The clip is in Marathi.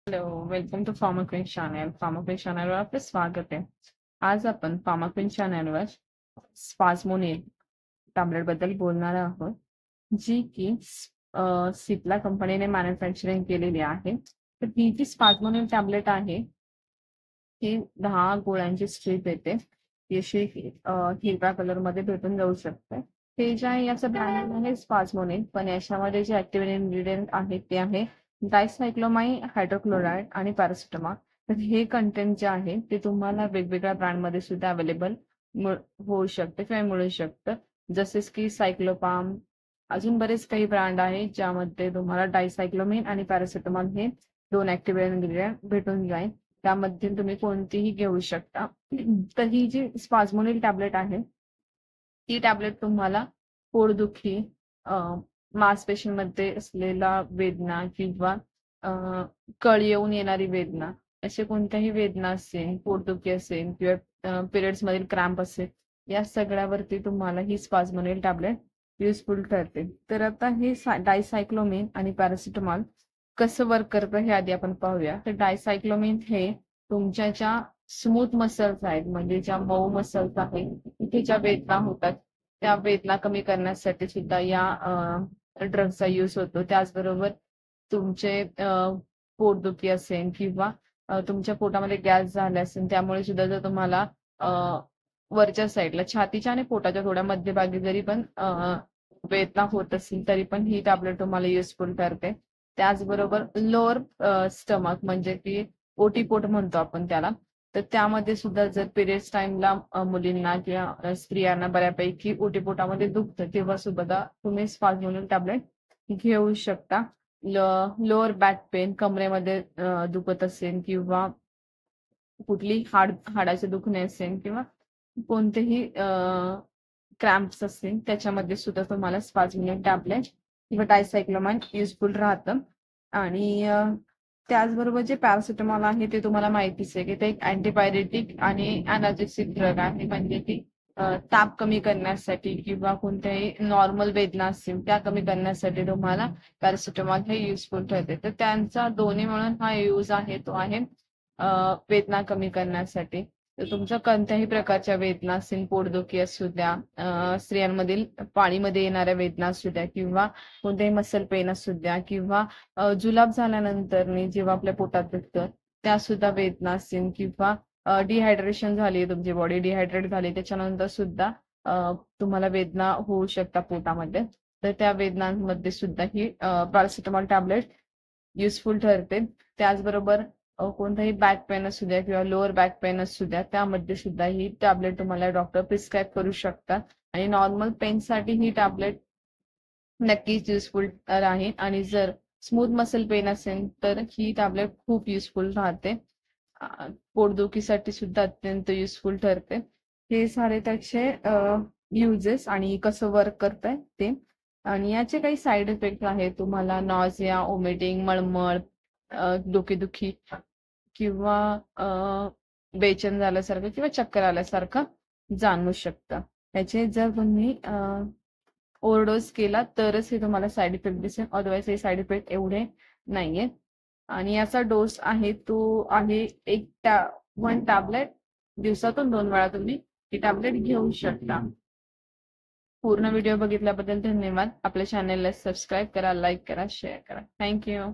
Hello, welcome to Pharmaquin channel. Pharmaquin चॅनलवर आपलं स्वागत आहे. आज आपण फार्माक्विन चॅनलवर स्पाझमोनिल टॅबलेट बद्दल बोलणार आहोत, जी की सिप्ला कंपनीने मॅन्युफॅक्चरिंग केलेली आहे. तर ही जी स्पाझमोनिल टॅबलेट आहे, ही 10 गोळ्यांची स्ट्रीप येते. ती अशी हिरव्या कलरमध्ये भेटून जाऊ शकते. हे जे आहे याचं ब्रँड आहे स्पाझमोनिल, पण याच्यामध्ये जे ऍक्टिव्ह इन्ग्रेडियंट आहेत ते आहे डायसायक्लोमाइन हायड्रोक्लोराइड आणि पॅरासिटामॉल. तर हे कंटेंट जे आहे ते तुम्हाला वेगवेगळ्या ब्रँडमध्ये सुद्धा अवेलेबल होऊ शकते किंवा मिळू शकतं. जसेच की सायक्लोपाम, अजून बरेच काही ब्रँड आहेत ज्यामध्ये तुम्हाला डायसायक्लोमाइन आणि पॅरासिटामॉल हे 2 ऍक्टिव्ह इन्ग्रेडियंट भेटून जाईल. त्यामध्ये तुम्ही कोणतीही घेऊ शकता. तर ही जी स्पाझमोनिल टॅबलेट आहे, ती टॅबलेट तुम्हाला पोटदुखी, मांसपेशींमध्ये असलेला वेदना किंवा कळ येऊन येणारी वेदना, असे कोणत्याही वेदना असेल, पोटदुखी असेल किंवा पिरियड्स मधील क्रॅम्प असेल, या सगळ्यावरती तुम्हाला ही स्पाझमोनिल टॅबलेट युजफुल ठरते. तर आता हे डायसायक्लोमिन आणि पॅरासिटामॉल कसं वर्क करतं हे आधी आपण पाहूया. तर डायसायक्लोमिन हे तुमच्या ज्या स्मूथ मसल्स आहेत, म्हणजे ज्या मऊ मसल्स आहेत, तिथे ज्या वेदना होतात त्या वेदना कमी करण्यासाठी सुद्धा या ड्रग्सचा यूज होतो. त्याचबरोबर तुमचे पोटदुखी असेल किंवा तुमच्या पोटामध्ये गॅस झाले असेल, त्यामुळे सुद्धा जर तुम्हाला वरच्या साईडला छातीच्या आणि पोटाच्या थोड्या मध्यभागी जरी पण वेदना होत असेल, तरी पण ही टॅबलेट तुम्हाला युजफुल ठरते. त्याचबरोबर लोअर स्टमक, म्हणजे की ओटीपोट म्हणतो आपण त्याला, तर त्यामध्ये सुद्धा जर पिरियड्स टाइमला मुलींना किंवा स्त्रियांना बऱ्यापैकी ओटीपोटामध्ये दुखतं, तेव्हा सुद्धा तुम्ही स्पाझमोनिल टॅबलेट घेऊ शकता. लोअर बॅक पेन, कमरेमध्ये दुखत असेल किंवा कुठली हाडाचे दुखणे असेल किंवा कोणतेही क्रॅम्प्स असतील, त्याच्यामध्ये सुद्धा तुम्हाला स्पाझमोनिल टॅबलेट किंवा डायसायक्लोमाइन युजफुल राहतं. आणि त्याचबरोबर जे पॅरासिटामॉल आहे ते तुम्हाला माहितीच आहे की ते एक अँटीपायरेटिक आणि अनाल्जेसिक ड्रग आहे. म्हणजे की ताप कमी करण्यासाठी किंवा कोणत्याही नॉर्मल वेदना असतील त्या कमी करण्यासाठी तुम्हाला पॅरासिटामॉल हे युजफुल ठरते. तर त्यांचा दोन्ही म्हणून हा यूज आहे तो आहे वेदना कमी करण्यासाठी. तर तुमच्या कोणत्याही प्रकारच्या वेदना असतील, पोटदुखी असू द्या, स्त्रियांमधील पाळीमध्ये येणाऱ्या वेदना असू द्या किंवा कोणतेही मसल पेन असू द्या किंवा जुलाब झाल्यानंतर जेव्हा आपल्या पोटात दुखतं त्या सुद्धा वेदना असतील किंवा डिहायड्रेशन झाली, तुमची बॉडी डिहायड्रेट झाली, त्याच्यानंतर सुद्धा तुम्हाला वेदना होऊ शकतात पोटामध्ये, तर त्या वेदनांमध्ये सुद्धा ही पॅरासिटामॉल टॅबलेट युजफुल ठरते. त्याचबरोबर कोणताही बॅक पेन असू द्या किंवा लोअर बॅक पेन असू द्या, त्यामध्ये सुद्धा ही टॅबलेट तुम्हाला डॉक्टर प्रिस्क्राईब करू शकतात. आणि नॉर्मल पेनसाठी ही टॅबलेट नक्कीच युजफुल राहील. आणि जर स्मूथ मसल पेन असेल तर ही टॅबलेट खूप युजफुल राहते. पोटदुखीसाठी सुद्धा अत्यंत युजफुल ठरते. हे सारे त्याचे युजेस आणि कसं वर्क करतंय ते. आणि याचे काही साईड इफेक्ट आहेत, तुम्हाला नॉझिया, ओमिटिंग, मळमळ, डोकेदुखी किंवा बेचैन झाल्यासारखं किंवा चक्कर आल्यासारखं जाणवू शकतं. याचे जर तुम्ही ओव्हरडोस केला तरच हे तुम्हाला साईड इफेक्ट दिसेल, अदरवाईज हे साईड इफेक्ट एवढे नाहीये. आणि याचा डोस आहे तो आहे 1 टॅबलेट दिवसातून 2 वेळा तुम्ही ही टॅबलेट घेऊ शकता. पूर्ण व्हिडिओ बघितल्याबद्दल धन्यवाद. आपल्या चॅनलला सबस्क्राईब करा, लाईक करा, शेअर करा. थँक्यू.